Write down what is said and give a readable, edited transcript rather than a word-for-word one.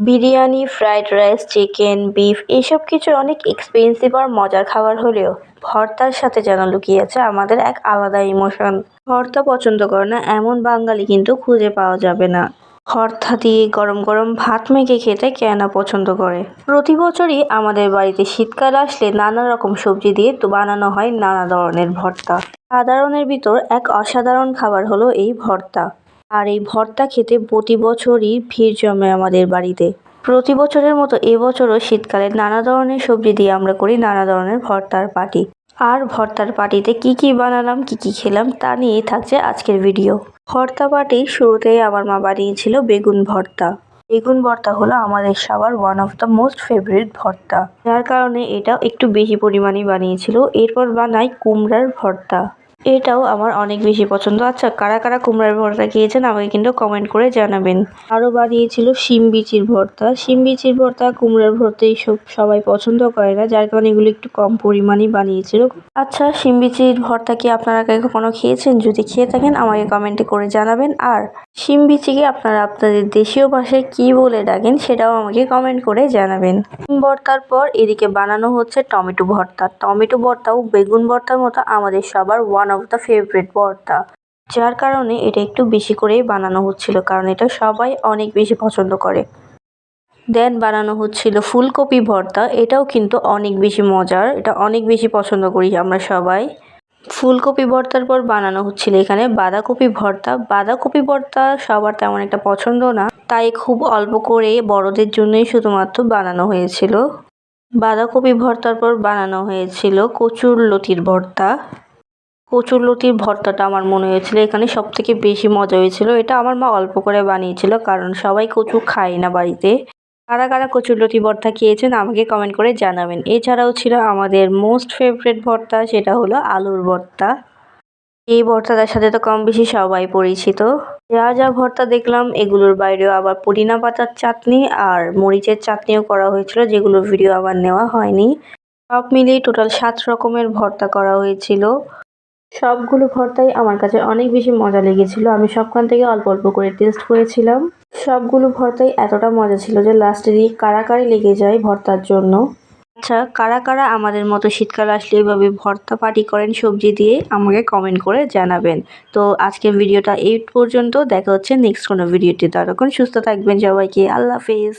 Biryani, fried rice, chicken, beef এসব কিছু অনেক এক্সপেন্সিভ আর মজার খাবার হলেও ভর্তার সাথে যেন লুকিয়ে আছে আমাদের এক আলাদা ইমোশন। ভর্তা পছন্দ করে না এমন বাঙালি কিন্তু খুঁজে পাওয়া যাবে না। ভর্তা দিয়ে গরম গরম ভাত মেখে খেতে কে না পছন্দ করে। প্রতি বছরই আমাদের বাড়িতে শীতকাল আসলে নানা রকম সবজি দিয়ে তো বানানো হয় নানা ধরনের ভর্তা। সাধারণের ভিতর এক অসাধারণ খাবার হলো এই ভর্তা। আর এই ভর্তা খেতে প্রতি বছরই ভিড় জমে আমাদের বাড়িতে। প্রতি বছরের মতো এবছরও শীতকালে নানা ধরনের সবজি দিয়ে আমরা করি নানা ধরনের ভর্তার পার্টি। আর ভর্তার পার্টিতে কি কি বানালাম, কি কি খেলাম তা নিয়েই থাকছে আজকের ভিডিও। ভর্তা পার্টির শুরুতেই আমার মা বানিয়েছিল বেগুন ভর্তা। বেগুন ভর্তা হলো আমাদের সবার one of the most favourite ভর্তা, যার কারণে এটা একটু বেশি পরিমাণে বানিয়েছিল। এরপর বানাই কুমড়ার ভর্তা, এটাও আমার অনেক বেশি পছন্দ। আচ্ছা, কারা কারা কুমড়ার ভর্তা খেয়েছেন আমাকে কিন্তু কমেন্ট করে জানাবেন। আরও বানিয়েছিল শিম বিচির ভর্তা। শিম বিচির ভর্তা, কুমড়ার ভর্তা এইসব সবাই পছন্দ করে না, যার কারণে এগুলো একটু কম পরিমাণেই বানিয়েছিল। আচ্ছা, শিম বিচির ভর্তা কি আপনারা কখনো খেয়েছেন? যদি খেয়ে থাকেন আমাকে কমেন্টে করে জানাবেন। আর শিম বিচিকে আপনারা আপনাদের দেশীয় ভাষায় কি বলে ডাকেন সেটাও আমাকে কমেন্ট করে জানাবেন। শিম ভর্তার পর এদিকে বানানো হচ্ছে টমেটো ভর্তা। টমেটো ভর্তাও বেগুন ভর্তার মতো আমাদের সবার ওয়ান অফ দ্য ফেভারিট ভর্তা, যার কারণে এটা একটু বেশি করেই বানানো হচ্ছিল, কারণ এটা সবাই অনেক বেশি পছন্দ করে। দেন বানানো হচ্ছিল ফুলকপি ভর্তা। এটাও কিন্তু অনেক বেশি মজার, এটা অনেক বেশি পছন্দ করি আমরা সবাই। ফুলকপি ভর্তার পর বানানো হচ্ছিল এখানে বাঁধাকপি ভর্তা। বাঁধাকপি ভর্তা সবার তেমন একটা পছন্দ না, তাই খুব অল্প করে বড়দের জন্যই শুধুমাত্র বানানো হয়েছিল। বাঁধাকপি ভর্তার পর বানানো হয়েছিল কচুরলতির ভর্তা। কচুরলতির ভর্তাটা আমার মনে হয়েছিল এখানে সব থেকে বেশি মজা হয়েছিল। এটা আমার মা অল্প করে বানিয়েছিল, কারণ সবাই কচু খায় না বাড়িতে। কারা কারা কচুরলতি ভর্তা খেয়েছেন আমাকে কমেন্ট করে জানাবেন। এছাড়াও ছিল আমাদের মোস্ট ফেভারিট ভর্তা, সেটা হলো আলুর ভর্তা। এই ভর্তাটার সাথে তো কম বেশি সবাই পরিচিত। যা যা ভর্তা দেখলাম এগুলোর বাইরেও আবার পুদিনা পাতার চাটনি আর মরিচের চাটনিও করা হয়েছিল, যেগুলোর ভিডিও আবার নেওয়া হয়নি। সব মিলিয়ে টোটাল 7 রকমের ভর্তা করা হয়েছিল। সবগুলো ভর্তাই আমার কাছে অনেক বেশি মজা লেগেছিল। আমি সবখান থেকে অল্প অল্প করে টেস্ট করেছিলাম। সবগুলো ভর্তাই এতটা মজা ছিল যে লাস্টে দিয়ে কারাকারি লেগে যায় ভর্তার জন্য। আচ্ছা, কারা কারা আমাদের মতো শীতকাল আসলে এভাবে ভর্তা পার্টি করেন সবজি দিয়ে আমাকে কমেন্ট করে জানাবেন। তো আজকের ভিডিওটা এই পর্যন্ত, দেখা হচ্ছে নেক্সট কোনো ভিডিওতে। ততক্ষণ সুস্থ থাকবেন সবাইকে, আল্লাহ হাফেজ।